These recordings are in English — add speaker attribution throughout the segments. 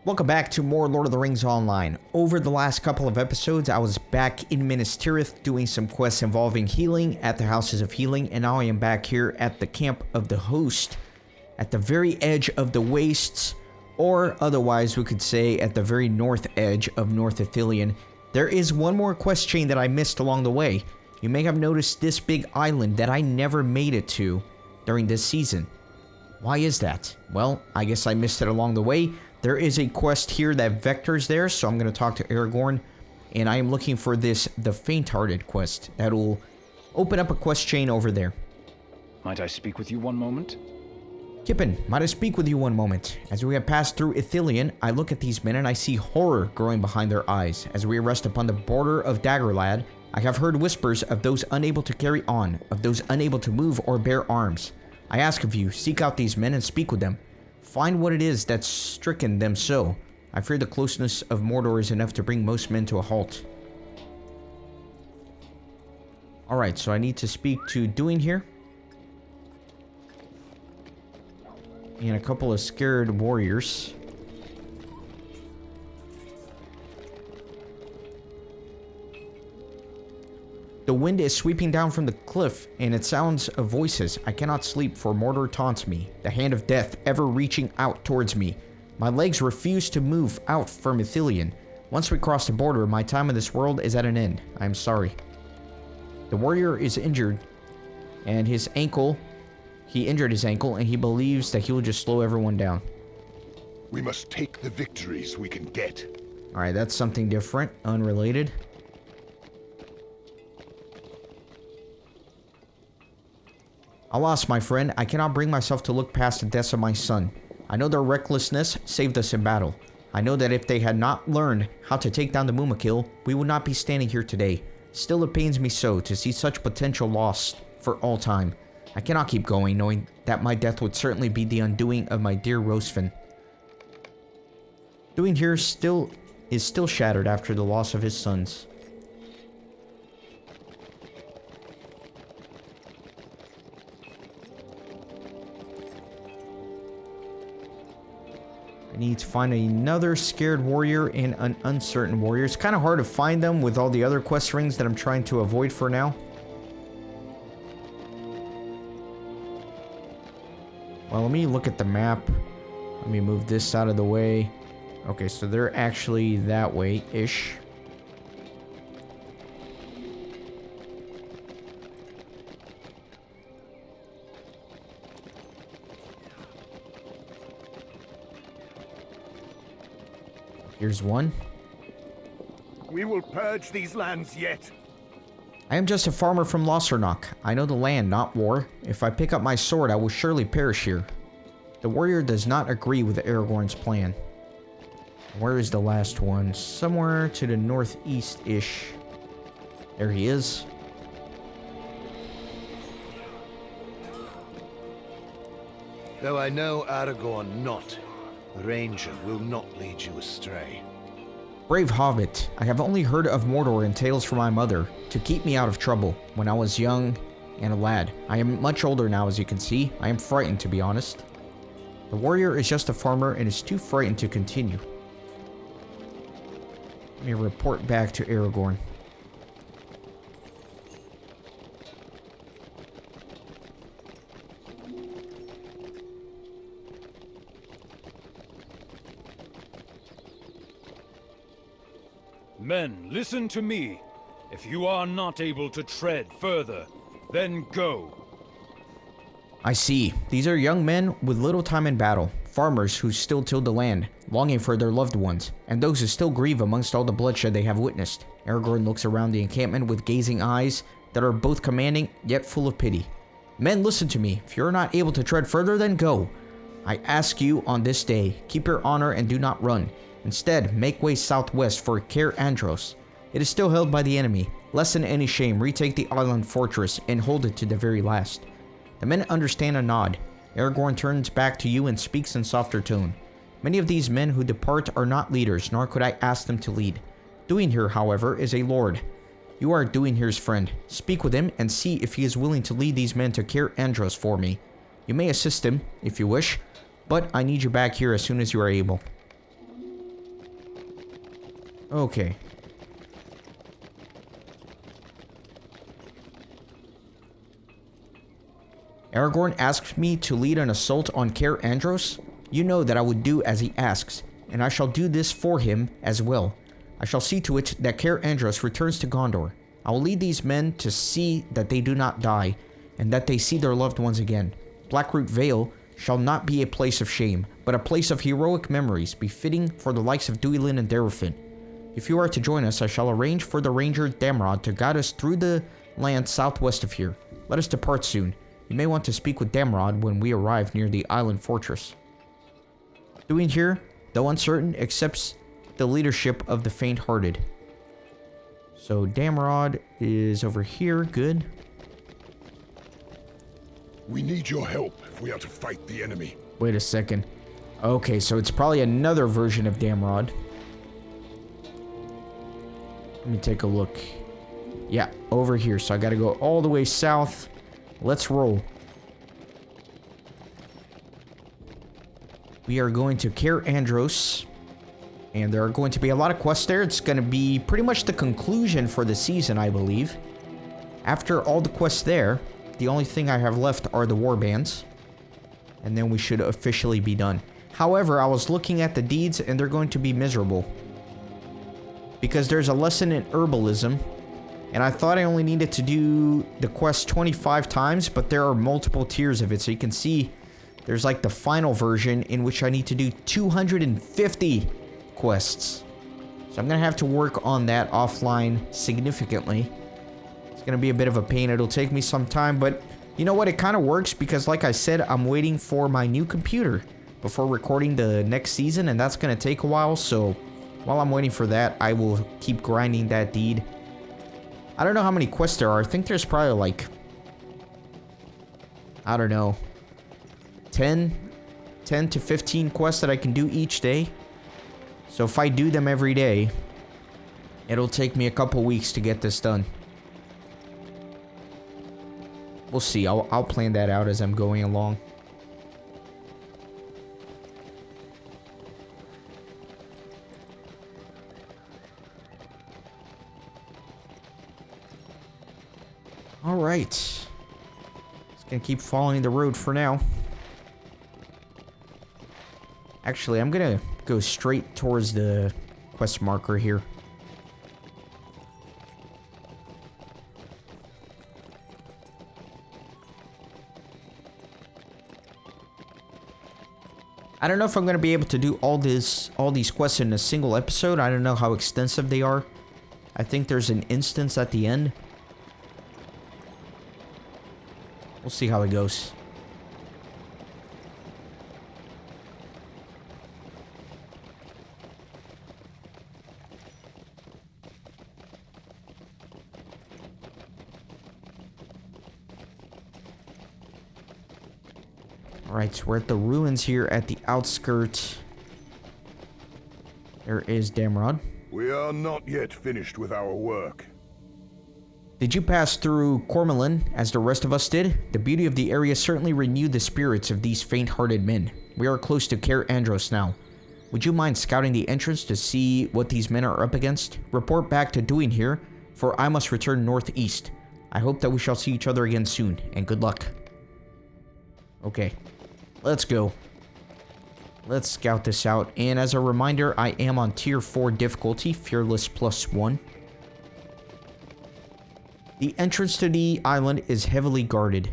Speaker 1: Welcome back to more Lord of the Rings Online. Over the last couple of episodes, I was back in Minas Tirith doing some quests involving healing at the Houses of Healing, and now I am back here at the Camp of the Host, at the very edge of the Wastes, or otherwise we could say at the very north edge of North Ithilien. There is one more quest chain that I missed along the way. You may have noticed this big island that I never made it to during this season. Why is that? Well, I guess I missed it along the way. There is a quest here that vectors there, so I'm going to talk to Aragorn, and I am looking for this, the Faint-Hearted quest, that will open up a quest chain over there.
Speaker 2: Might I speak with you one moment?
Speaker 1: Kippen, might I speak with you one moment? As we have passed through Ithilien, I look at these men and I see horror growing behind their eyes. As we rest upon the border of Dagorlad, I have heard whispers of those unable to carry on, of those unable to move or bear arms. I ask of you, seek out these men and speak with them. Find what it is that's stricken them so. I fear the closeness of Mordor is enough to bring most men to a halt. Alright, so I need to speak to Duin here. And a couple of scared warriors. The wind is sweeping down from the cliff, and it sounds of voices. I cannot sleep, for Mordor taunts me, the hand of death ever reaching out towards me. My legs refuse to move out from Ithilien. Once we cross the border, my time in this world is at an end. I am sorry. The warrior is injured, and his ankle... He injured his ankle, and he believes that he will just slow everyone down.
Speaker 3: We must take the victories we can get.
Speaker 1: Alright, that's something different, unrelated. Alas, my friend, I cannot bring myself to look past the deaths of my son. I know their recklessness saved us in battle. I know that if they had not learned how to take down the Mumakil, we would not be standing here today. Still, it pains me so to see such potential lost for all time. I cannot keep going, knowing that my death would certainly be the undoing of my dear Rosfin. Duin here is still shattered after the loss of his sons. I need to find another scared warrior and an uncertain warrior. It's kind of hard to find them with all the other quest rings that I'm trying to avoid for now. Well, let me look at the map. Let me move this out of the way. Okay, so they're actually that way-ish. Here's one.
Speaker 3: We will purge these lands yet.
Speaker 1: I am just a farmer from Lothernok. I know the land, not war. If I pick up my sword, I will surely perish here. The warrior does not agree with Aragorn's plan. Where is the last one? Somewhere to the northeast-ish. There he is.
Speaker 4: Though I know Aragorn not, the Ranger will not lead you astray.
Speaker 1: Brave Hobbit, I have only heard of Mordor in tales from my mother, to keep me out of trouble, when I was young and a lad. I am much older now, as you can see. I am frightened, to be honest. The warrior is just a farmer and is too frightened to continue. Let me report back to Aragorn.
Speaker 5: Men, listen to me. If you are not able to tread further, then go.
Speaker 1: I see. These are young men with little time in battle, farmers who still till the land, longing for their loved ones, and those who still grieve amongst all the bloodshed they have witnessed. Aragorn looks around the encampment with gazing eyes that are both commanding yet full of pity. Men, listen to me. If you're not able to tread further, then go. I ask you on this day, keep your honor and do not run. Instead, make way southwest for Cair Andros. It is still held by the enemy. Less than any shame, retake the island fortress and hold it to the very last. The men understand and nod. Aragorn turns back to you and speaks in softer tone. Many of these men who depart are not leaders, nor could I ask them to lead. Duin here, however, is a lord. You are Duin here's friend. Speak with him and see if he is willing to lead these men to Cair Andros for me. You may assist him, if you wish, but I need you back here as soon as you are able. Okay. Aragorn asks me to lead an assault on Cair Andros. You know that I would do as he asks, and I shall do this for him as well. I shall see to it that Cair Andros returns to Gondor. I will lead these men to see that they do not die, and that they see their loved ones again. Blackroot Vale shall not be a place of shame, but a place of heroic memories, befitting for the likes of Duilin and Darufin. If you are to join us, I shall arrange for the ranger Damrod to guide us through the land southwest of here. Let us depart soon. You may want to speak with Damrod when we arrive near the island fortress. Duin here, though uncertain, accepts the leadership of the faint-hearted. So Damrod is over here. Good.
Speaker 3: We need your help if we are to fight the enemy.
Speaker 1: Wait a second. Okay, so it's probably another version of Damrod. Let me take a look. Yeah, over here. So I gotta go all the way south. Let's roll. We are going to Cair Andros. And there are going to be a lot of quests there. It's going to be pretty much the conclusion for the season, I believe. After all the quests there, the only thing I have left are the warbands. And then we should officially be done. However, I was looking at the deeds and they're going to be miserable. Because there's a lesson in herbalism. And I thought I only needed to do the quest 25 times, but there are multiple tiers of it. So you can see there's like the final version in which I need to do 250 quests. So I'm gonna have to work on that offline significantly. It's gonna be a bit of a pain. It'll take me some time, but you know what? It kind of works because, like I said, I'm waiting for my new computer before recording the next season, and that's gonna take a while. So while I'm waiting for that, I will keep grinding that deed. I don't know how many quests there are. I think there's probably like, I don't know, 10 to 15 quests that I can do each day. So if I do them every day, it'll take me a couple weeks to get this done. We'll see. I'll plan that out as I'm going along. All right. Just gonna keep following the road for now. Actually, I'm gonna go straight towards the quest marker here. I don't know if I'm gonna be able to do all these quests in a single episode. I don't know how extensive they are. I think there's an instance at the end. We'll see how it goes. Alright, so we're at the ruins here at the outskirts. There is Damrod.
Speaker 3: We are not yet finished with our work.
Speaker 1: Did you pass through Cormelin, as the rest of us did? The beauty of the area certainly renewed the spirits of these faint-hearted men. We are close to Cair Andros now. Would you mind scouting the entrance to see what these men are up against? Report back to Duin here, for I must return northeast. I hope that we shall see each other again soon, and good luck. Okay, let's go. Let's scout this out, and as a reminder, I am on tier 4 difficulty, Fearless +1. The entrance to the island is heavily guarded.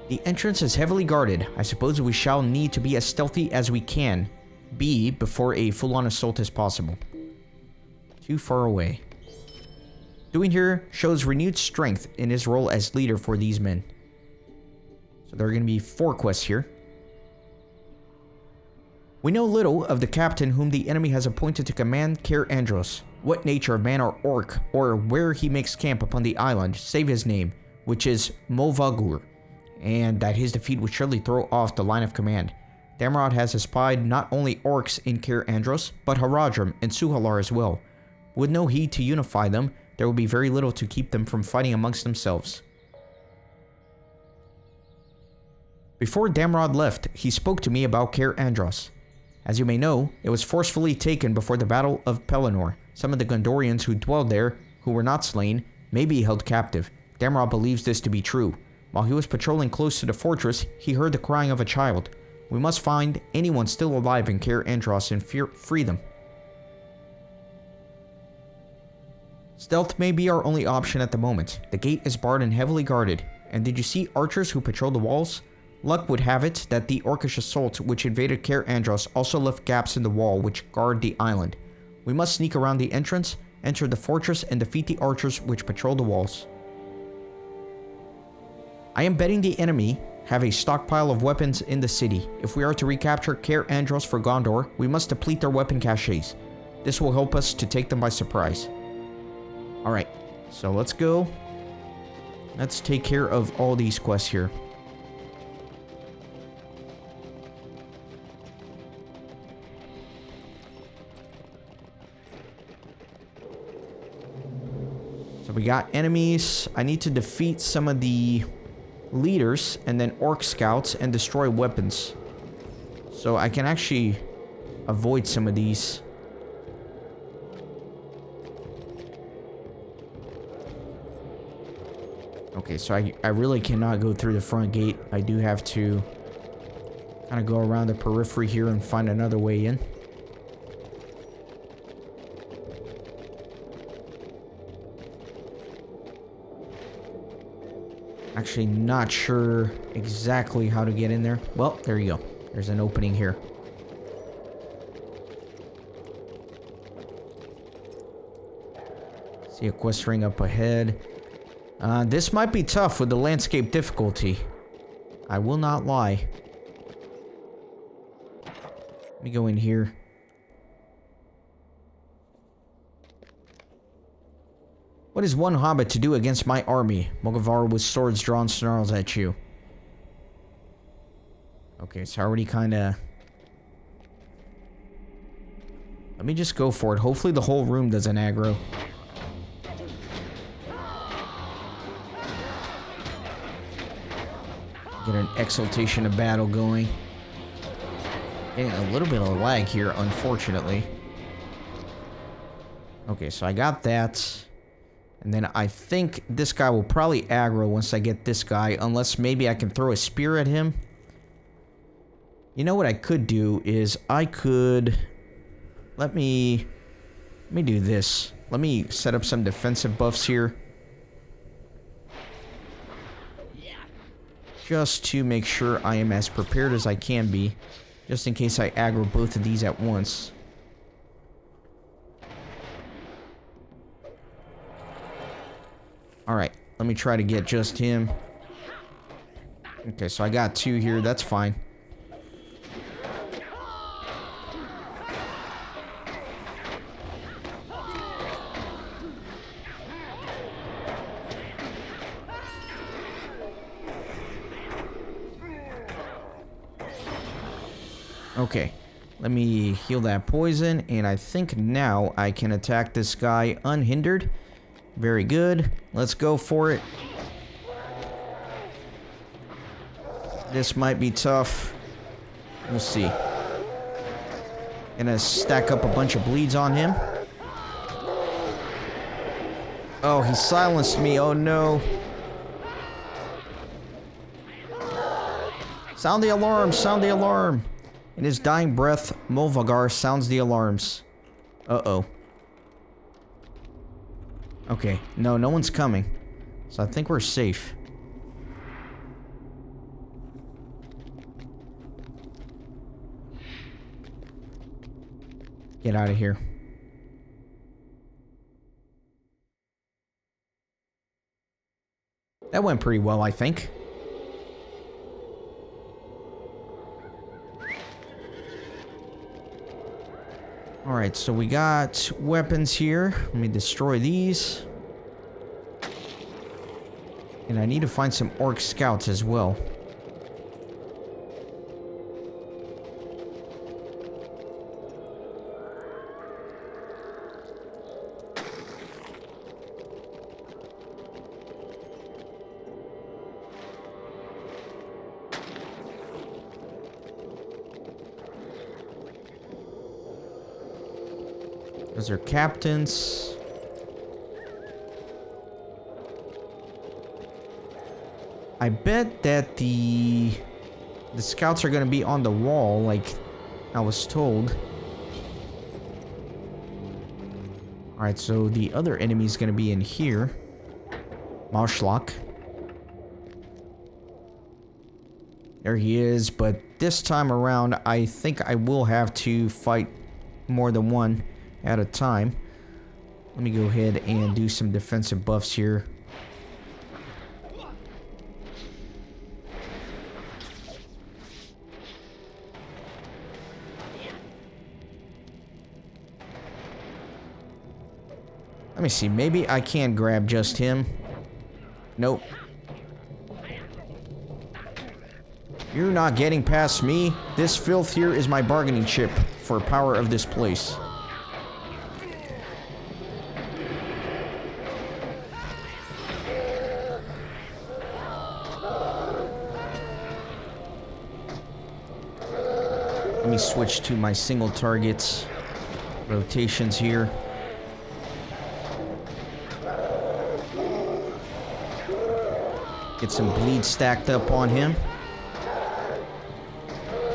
Speaker 1: The entrance is heavily guarded. I suppose we shall need to be as stealthy as we can be before a full-on assault is possible. Too far away. Duin here shows renewed strength in his role as leader for these men. So there are going to be 4 quests here. We know little of the captain whom the enemy has appointed to command Cair Andros, what nature of man or orc, or where he makes camp upon the island, save his name, which is Molvagur, and that his defeat would surely throw off the line of command. Damrod has espied not only orcs in Cair Andros, but Haradrim and Suhalar as well. With no heed to unify them, there will be very little to keep them from fighting amongst themselves. Before Damrod left, he spoke to me about Cair Andros. As you may know, it was forcefully taken before the Battle of Pelennor. Some of the Gondorians who dwelled there, who were not slain, may be held captive. Damrod believes this to be true. While he was patrolling close to the fortress, he heard the crying of a child. We must find anyone still alive in Cair Andros and free them. Stealth may be our only option at the moment. The gate is barred and heavily guarded. And did you see archers who patrol the walls? Luck would have it that the Orcish assault which invaded Cair Andros also left gaps in the wall which guard the island. We must sneak around the entrance, enter the fortress, and defeat the archers which patrol the walls. I am betting the enemy have a stockpile of weapons in the city. If we are to recapture Cair Andros for Gondor, we must deplete their weapon caches. This will help us to take them by surprise. Alright, so let's go. Let's take care of all these quests here. So we got enemies. I need to defeat some of the leaders and then orc scouts and destroy weapons. So I can actually avoid some of these. Okay, so I really cannot go through the front gate. I do have to kind of go around the periphery here and find another way in. Actually not sure exactly how to get in there. Well, there you go. There's an opening here. See a quest ring up ahead. This might be tough with the landscape difficulty. I will not lie. Let me go in here. What is one hobbit to do against my army? Mogavar with swords drawn snarls at you. Okay, so I already kinda... Let me just go for it. Hopefully the whole room doesn't aggro. Get an exaltation of battle going. Getting a little bit of lag here, unfortunately. Okay, so I got that. And then I think this guy will probably aggro once I get this guy. Unless maybe I can throw a spear at him. You know what I could do is I could... Let me do this. Let me set up some defensive buffs here. Just to make sure I am as prepared as I can be. Just in case I aggro both of these at once. Alright, let me try to get just him. Okay, so I got two here, that's fine. Okay, let me heal that poison, and I think now I can attack this guy unhindered. Very good. Let's go for it. This might be tough. We'll see. Gonna stack up a bunch of bleeds on him. Oh, he silenced me. Oh no. Sound the alarm! Sound the alarm! In his dying breath, Molvagar sounds the alarms. Uh-oh. Okay, no one's coming. So I think we're safe. Get out of here. That went pretty well, I think. Alright, so we got weapons here. Let me destroy these. And I need to find some orc scouts as well. Those are captains. I bet that the scouts are gonna be on the wall, like I was told. Alright, so the other enemy is gonna be in here. Marshlock. There he is, but this time around, I think I will have to fight more than one at a time. Let me go ahead and do some defensive buffs here. Let me see, maybe I can grab just him. Nope. You're not getting past me. This filth here is my bargaining chip for power of this place. Let me switch to my single targets rotations here. Get some bleed stacked up on him.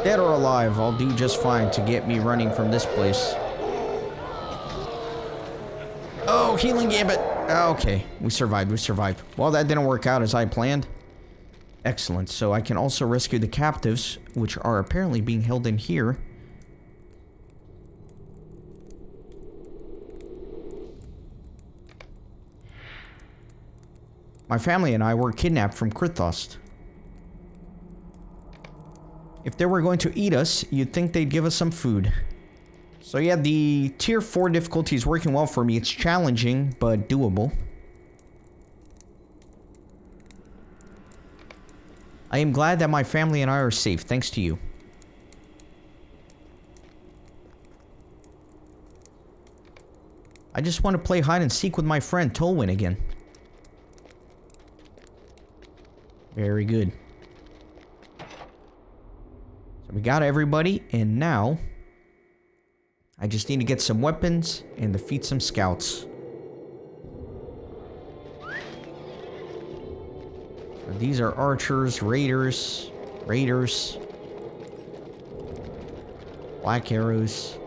Speaker 1: Dead or alive, I'll do just fine to get me running from this place. Oh, healing gambit. Okay, we survived. Well, that didn't work out as I planned. Excellent, so I can also rescue the captives, which are apparently being held in here. My family and I were kidnapped from Krithos. If they were going to eat us, you'd think they'd give us some food. So yeah, the tier 4 difficulty is working well for me. It's challenging, but doable. I am glad that my family and I are safe, thanks to you. I just want to play hide and seek with my friend Tolkien again. Very good. So we got everybody, and now I just need to get some weapons and defeat some scouts. So these are archers, raiders, black arrows.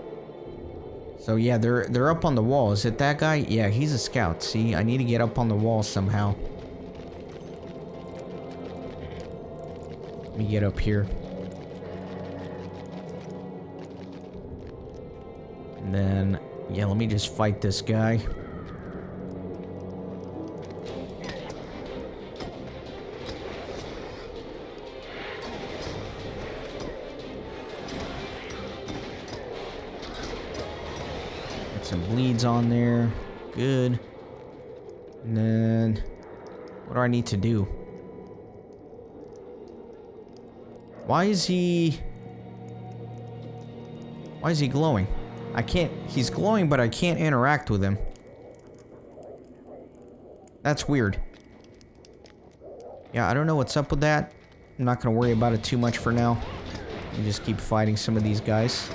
Speaker 1: So yeah, they're up on the wall. Is it that guy? Yeah, he's a scout. See, I need to get up on the wall somehow. Let me get up here. And then, yeah, let me just fight this guy. Get some bleeds on there. Good. And then, what do I need to do? Why is he glowing? I can't... He's glowing, but I can't interact with him. That's weird. Yeah, I don't know what's up with that. I'm not gonna worry about it too much for now. I'll just keep fighting some of these guys.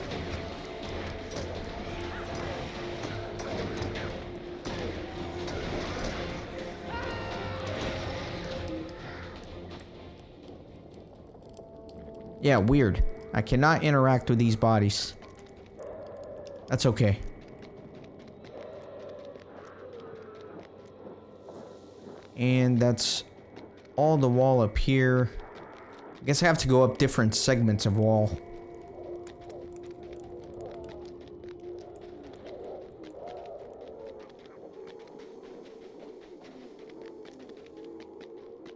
Speaker 1: Yeah, weird. I cannot interact with these bodies. That's okay. And that's all the wall up here. I guess I have to go up different segments of wall.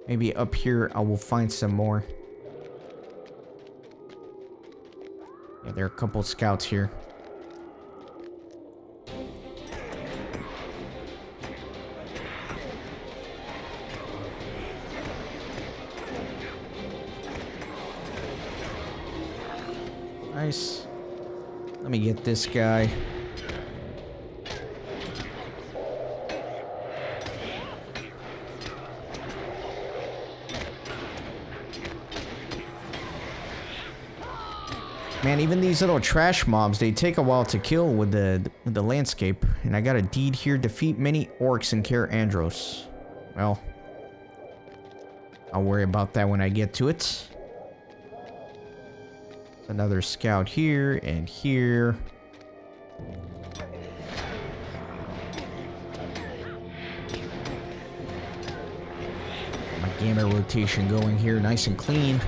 Speaker 1: Maybe up here I will find some more. Yeah, there are a couple scouts here. Nice. Let me get this guy. Man, even these little trash mobs, they take a while to kill with the landscape. And I got a deed here. Defeat many orcs in Cair Andros. Well, I'll worry about that when I get to it. Another scout here and here. My gamma rotation going here, nice and clean.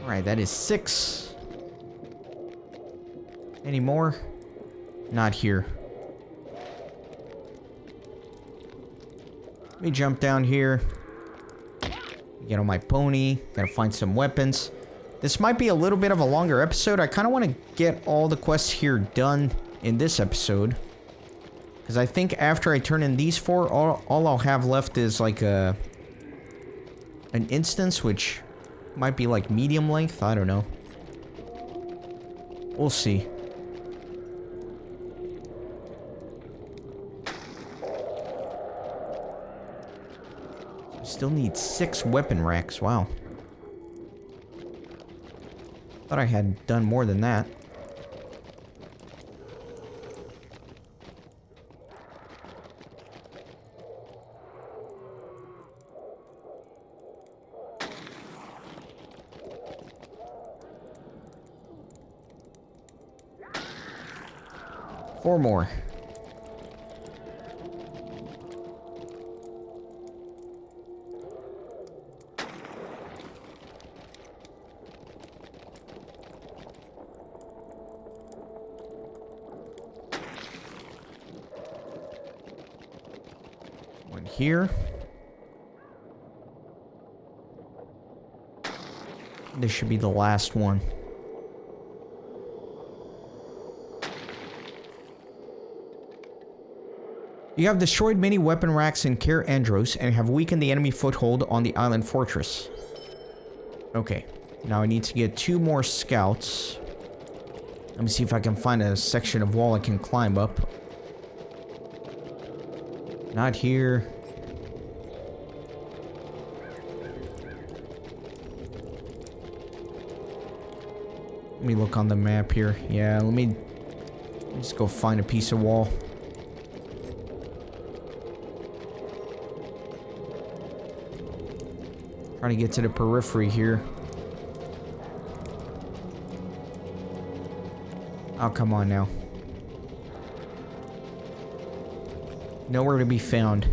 Speaker 1: Alright, that is 6. Any more? Not here. Let me jump down here. Get on my pony. Gotta find some weapons. This might be a little bit of a longer episode. I kind of want to get all the quests here done in this episode. Because I think after I turn in these 4, all I'll have left is like an instance, which might be like medium length. I don't know. We'll see. Still need 6 weapon racks. Wow. Thought I had done more than that. Four more. One here. This should be the last one. You have destroyed many weapon racks in Cair Andros and have weakened the enemy foothold on the island fortress. Okay, now I need to get 2 more scouts. Let me see if I can find a section of wall I can climb up. Not here. Let me look on the map here. Yeah, let me just go find a piece of wall. Trying to get to the periphery here. Oh, come on now. Nowhere to be found.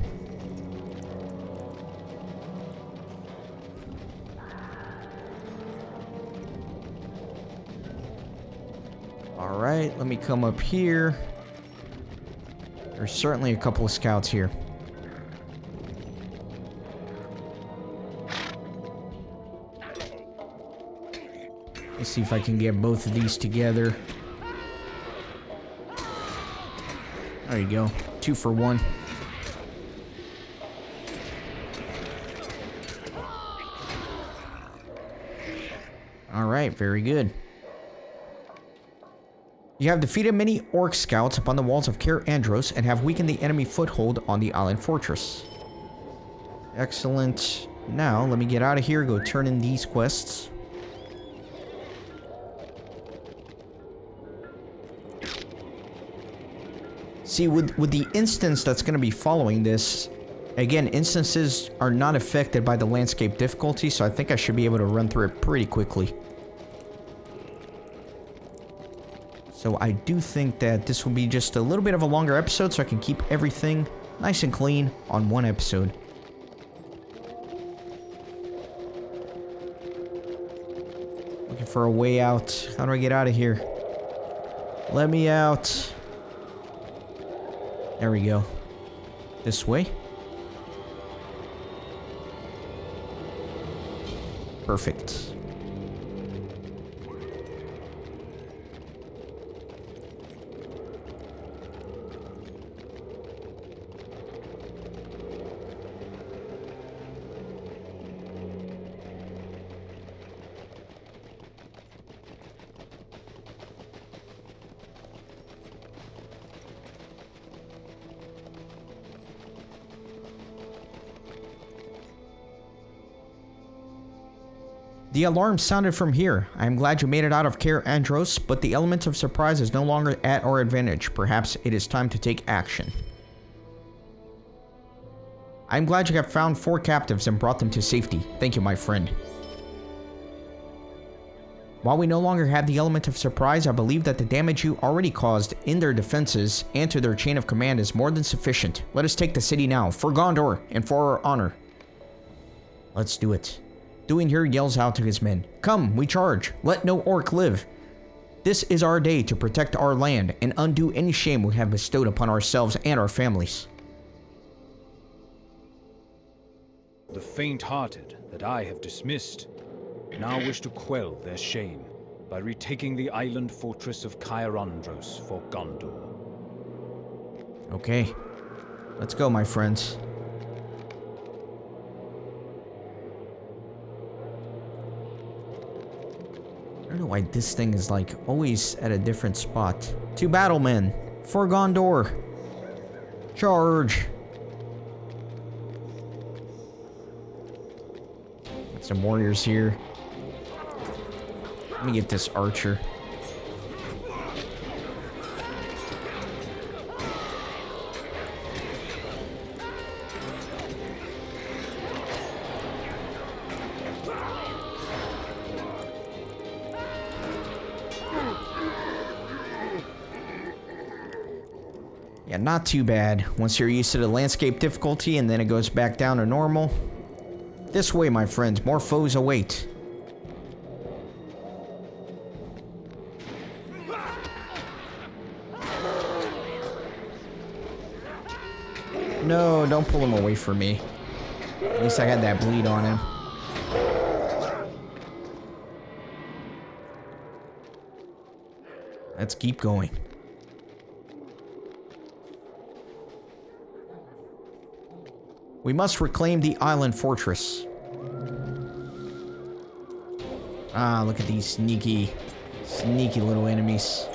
Speaker 1: Alright, let me come up here. There's certainly a couple of scouts here. Let's see if I can get both of these together. There you go. 2 for 1. Alright, very good. You have defeated many orc scouts upon the walls of Cair Andros and have weakened the enemy foothold on the island fortress. Excellent. Now, let me get out of here, go turn in these quests. See, with the instance that's going to be following this, again, instances are not affected by the landscape difficulty, so I think I should be able to run through it pretty quickly. So I do think that this will be just a little bit of a longer episode so I can keep everything nice and clean on one episode. Looking for a way out. How do I get out of here? Let me out. There we go. This way. Perfect. The alarm sounded from here. I am glad you made it out of Cair, Andros, but the element of surprise is no longer at our advantage. Perhaps it is time to take action. I am glad you have found 4 captives and brought them to safety. Thank you, my friend. While we no longer have the element of surprise, I believe that the damage you already caused in their defenses and to their chain of command is more than sufficient. Let us take the city now, for Gondor and for our honor. Let's do it. Duinhir yells out to his men, "Come, we charge. Let no orc live. This is our day to protect our land and undo any shame we have bestowed upon ourselves and our families."
Speaker 5: The faint-hearted that I have dismissed now wish to quell their shame by retaking the island fortress of Cair Andros for Gondor.
Speaker 1: Okay. Let's go, my friends. I don't know why this thing is like always at a different spot. 2 battlemen for Gondor. Charge. Got some warriors here. Let me get this archer. Yeah, not too bad once you're used to the landscape difficulty and then it goes back down to normal. This way, my friends, more foes await. No, don't pull him away from me. At least I had that bleed on him. Let's keep going. We must reclaim the island fortress. Ah, look at these sneaky little enemies.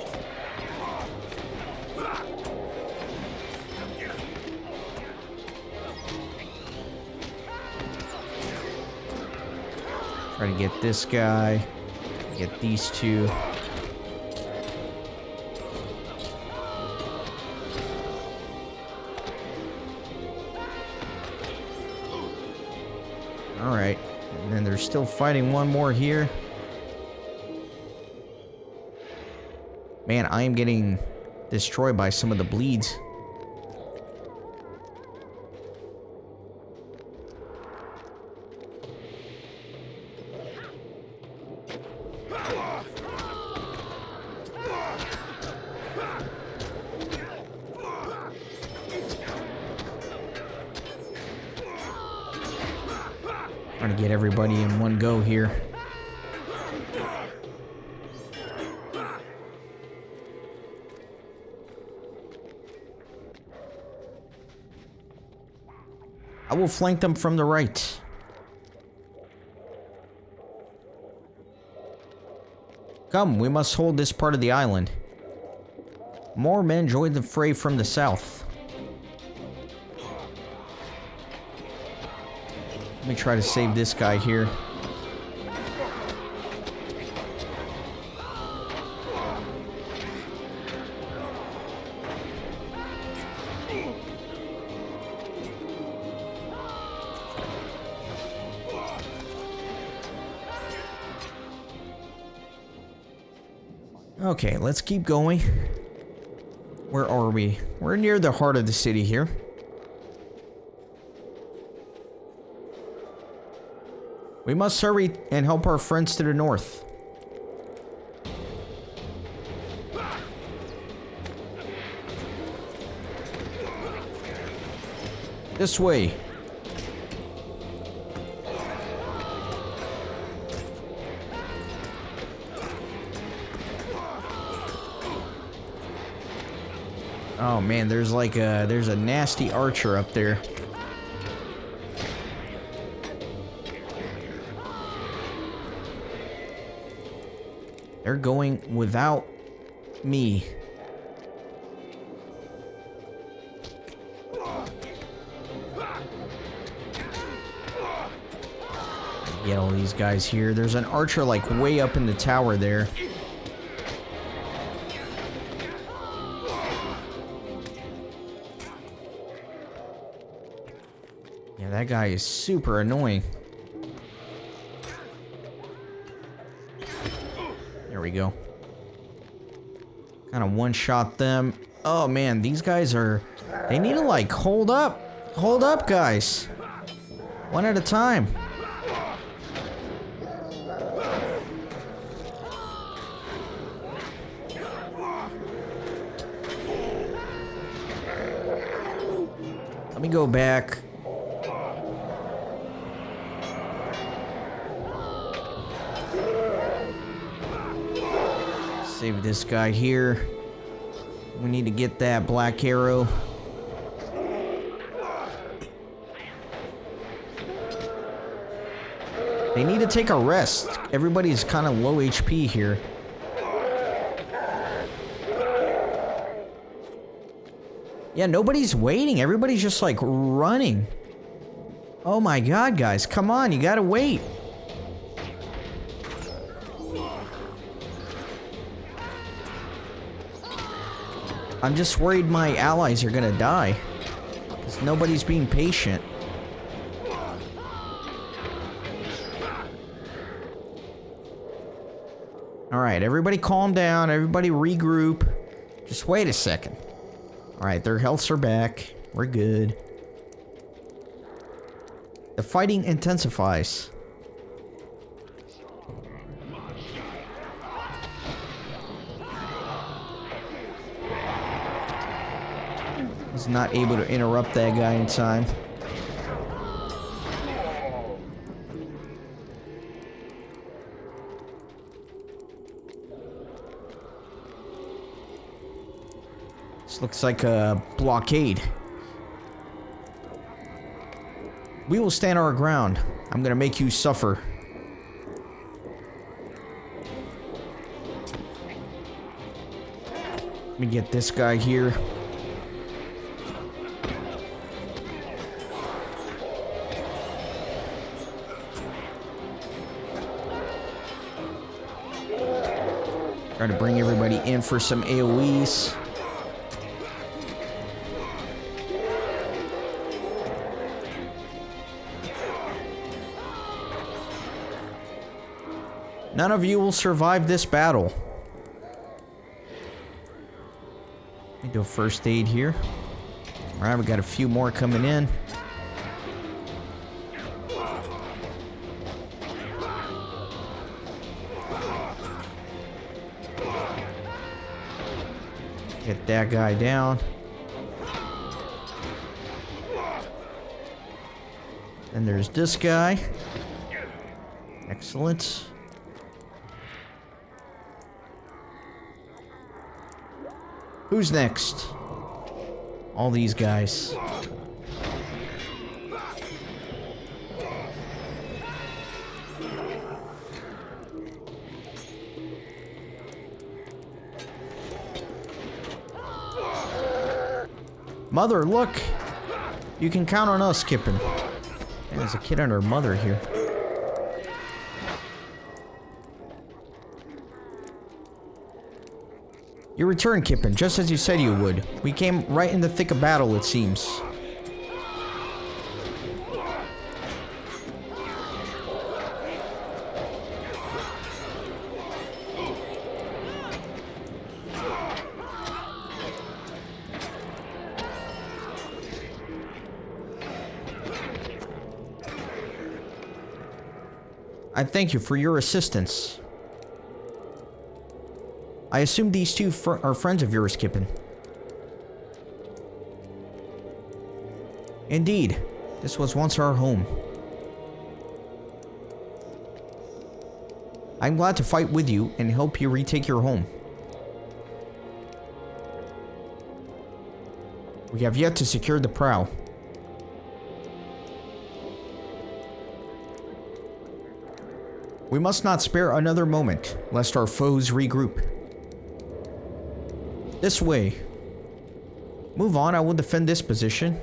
Speaker 1: Try to get this guy. Get these 2. Alright, and then they're still fighting one more here. Man, I am getting destroyed by some of the bleeds. Trying to get everybody in one go here. I will flank them from the right. Come, we must hold this part of the island. More men join the fray from the south. Let me try to save this guy here. Okay, let's keep going. Where are we? We're near the heart of the city here. We must hurry and help our friends to the north. This way. Oh man, there's a nasty archer up there. They're going without me. Get all these guys here. There's an archer like way up in the tower there. Yeah, that guy is super annoying. There we go. Kind of one-shot them. Oh man, these guys are... They need to like hold up. Hold up, guys. One at a time. Let me go back. Save this guy here. We need to get that black arrow. They need to take a rest. Everybody's kind of low HP here. Yeah, nobody's waiting. Everybody's just like running. Oh my god, guys. Come on, you gotta wait. I'm just worried my allies are gonna die. Because nobody's being patient. Alright, everybody calm down. Everybody regroup. Just wait a second. Alright, their healths are back. We're good. The fighting intensifies. Was not able to interrupt that guy in time. This looks like a blockade. We will stand our ground. I'm gonna make you suffer. Let me get this guy here. Try to bring everybody in for some AoEs. None of you will survive this battle. Let me do a first aid here. Alright, we got a few more coming in. Get that guy down. Then there's this guy. Excellent. Who's next? All these guys. Mother, look! You can count on us, Kippen. Man, there's a kid and her mother here. You returned, Kippen, just as you said you would. We came right in the thick of battle, it seems. I thank you for your assistance. I assume these two are friends of yours, Kippen. Indeed, this was once our home. I'm glad to fight with you and help you retake your home. We have yet to secure the prow. We must not spare another moment, lest our foes regroup. This way. Move on, I will defend this position.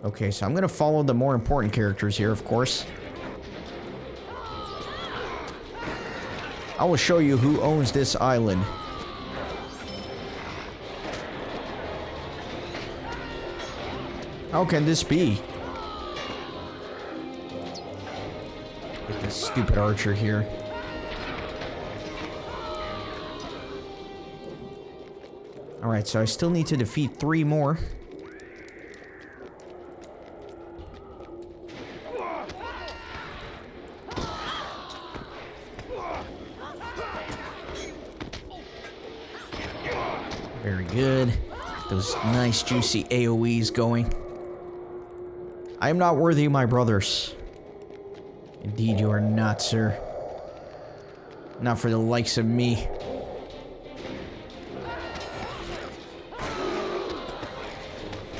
Speaker 1: Okay, so I'm gonna follow the more important characters here, of course. I will show you who owns this island. How can this be? Get this stupid archer here. Alright, so I still need to defeat 3 more. Very good. Those nice juicy AoEs going. I am not worthy of my brothers. Indeed you are not, sir. Not for the likes of me.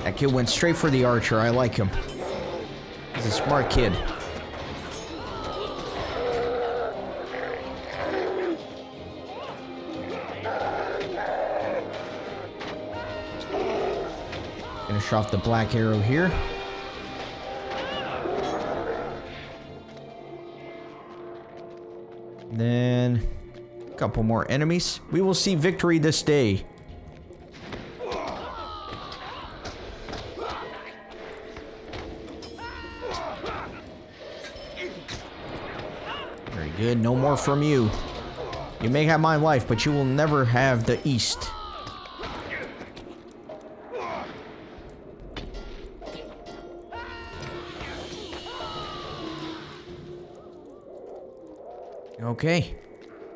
Speaker 1: That kid went straight for the archer. I like him. He's a smart kid. Finish off the black arrow here. Then a couple more enemies. We will see victory this day. Very good. No more from you. You may have my life, but you will never have the East. Okay,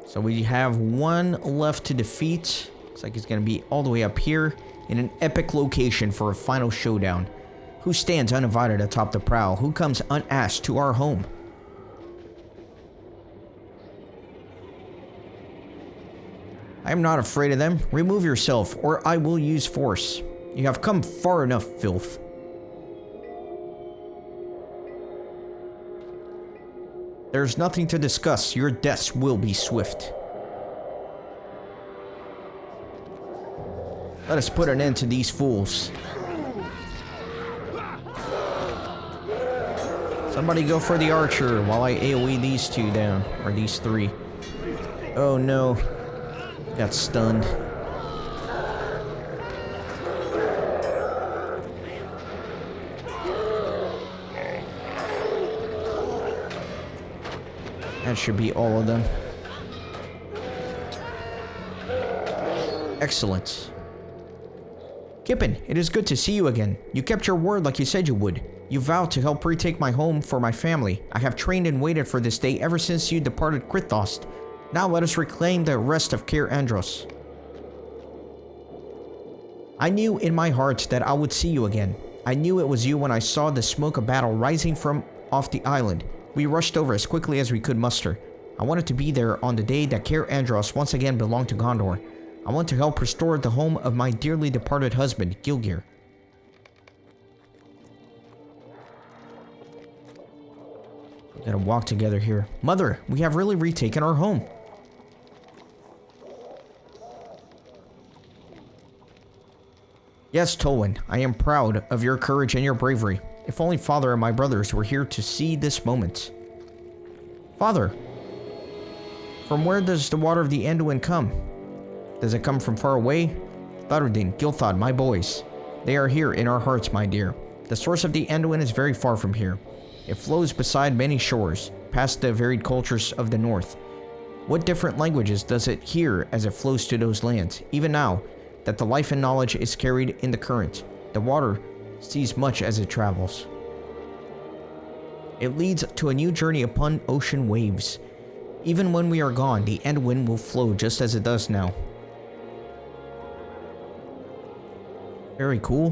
Speaker 1: so we have 1 left to defeat. Looks like it's gonna be all the way up here in an epic location for a final showdown. Who stands uninvited atop the prow? Who comes unasked to our home? I am not afraid of them. Remove yourself, or I will use force. You have come far enough, filth. There's nothing to discuss. Your deaths will be swift. Let us put an end to these fools. Somebody go for the archer while I AoE these 2 down. Or these 3. Oh no. Got stunned. That should be all of them. Excellent. Kippen, it is good to see you again. You kept your word like you said you would. You vowed to help retake my home for my family. I have trained and waited for this day ever since you departed Krithos. Now let us reclaim the rest of Cair Andros. I knew in my heart that I would see you again. I knew it was you when I saw the smoke of battle rising from off the island. We rushed over as quickly as we could muster. I wanted to be there on the day that Cair Andros once again belonged to Gondor. I want to help restore the home of my dearly departed husband, Gilgir. We gotta walk together here. Mother, we have really retaken our home. Yes, Tolkien, I am proud of your courage and your bravery. If only Father and my brothers were here to see this moment. Father, from where does the water of the Anduin come? Does it come from far away? Tharudin, Gilthad, my boys. They are here in our hearts, my dear. The source of the Anduin is very far from here. It flows beside many shores, past the varied cultures of the north. What different languages does it hear as it flows to those lands? Even now, that the life and knowledge is carried in the current, the water sees much as it travels. It leads to a new journey upon ocean waves. Even when we are gone, the Anduin will flow just as it does now. Very cool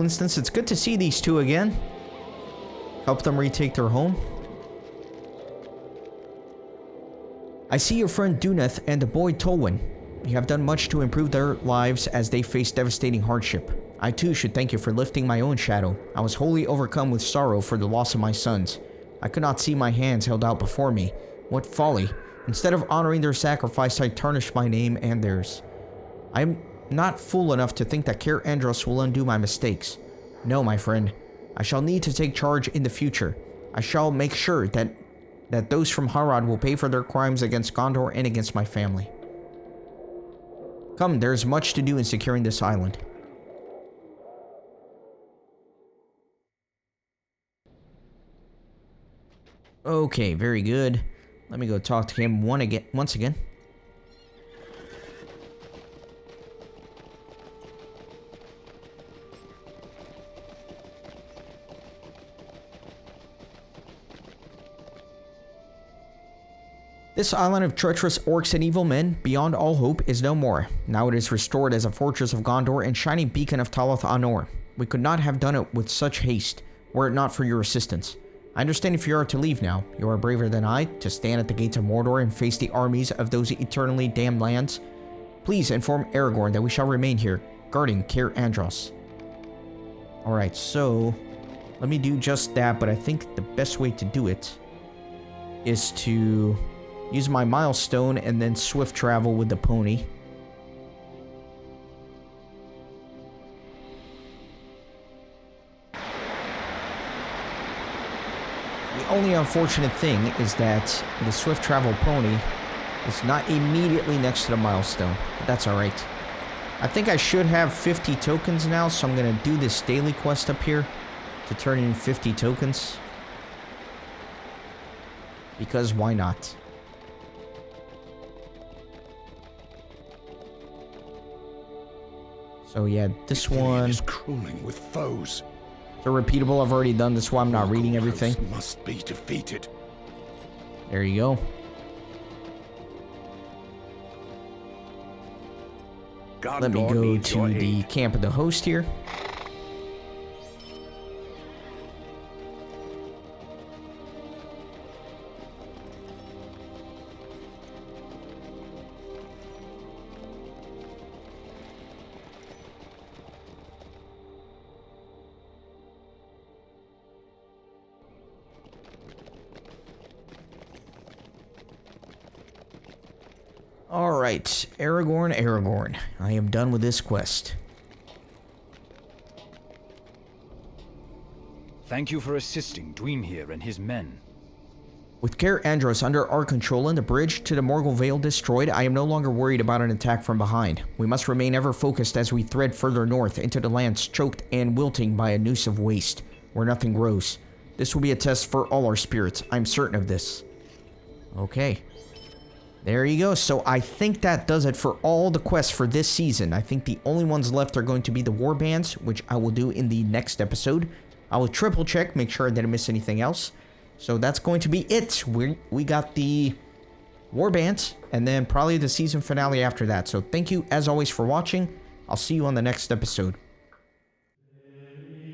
Speaker 1: instance. It's good to see these 2 again. Help them retake their home. I see your friend Duneth and the boy Tolwyn. You have done much to improve their lives as they face devastating hardship. I too should thank you for lifting my own shadow. I was wholly overcome with sorrow for the loss of my sons. I could not see my hands held out before me. What folly. Instead of honoring their sacrifice, I tarnished my name and theirs. I am not fool enough to think that Cair Andros will undo my mistakes. No, my friend. I shall need to take charge in the future. I shall make sure that that those from Harad will pay for their crimes against Gondor and against my family. Come, there's much to do in securing this island. Okay, very good. Let me go talk to him once again. This island of treacherous orcs and evil men, beyond all hope, is no more. Now it is restored as a fortress of Gondor and shining beacon of Talath Anor. We could not have done it with such haste, were it not for your assistance. I understand if you are to leave now. You are braver than I, to stand at the gates of Mordor and face the armies of those eternally damned lands. Please inform Aragorn that we shall remain here, guarding Cair Andros. Alright, so let me do just that, but I think the best way to do it is to use my milestone and then swift travel with the pony. The only unfortunate thing is that the swift travel pony is not immediately next to the milestone, but that's alright. I think I should have 50 tokens now, so I'm going to do this daily quest up here to turn in 50 tokens. Because why not? So yeah, this one
Speaker 3: is crawling with foes.
Speaker 1: So repeatable. I've already done this one. I'm not reading everything.
Speaker 3: Must be defeated.
Speaker 1: There you go. Let me go to the camp of the host here. Alright, Aragorn. I am done with this quest.
Speaker 5: Thank you for assisting Dweemhir and his men.
Speaker 1: With Cair Andros under our control and the bridge to the Morgul Vale destroyed, I am no longer worried about an attack from behind. We must remain ever focused as we thread further north into the lands choked and wilting by a noose of waste, where nothing grows. This will be a test for all our spirits. I'm certain of this. Okay. There you go. So I think that does it for all the quests for this season. I think the only ones left are going to be the warbands, which I will do in the next episode. I will triple check, make sure I didn't miss anything else. So that's going to be it. We got the warbands, and then probably the season finale after that. So thank you, as always, for watching. I'll see you on the next episode.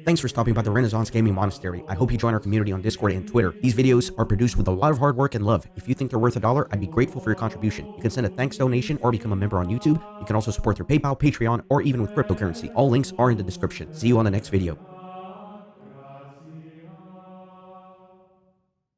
Speaker 6: Thanks for stopping by the Renaissance Gaming Monastery. I hope you join our community on Discord and Twitter. These videos are produced with a lot of hard work and love. If you think they're worth $1, I'd be grateful for your contribution. You can send a thanks donation or become a member on YouTube. You can also support through PayPal, Patreon, or even with cryptocurrency. All links are in the description. See you on the next video.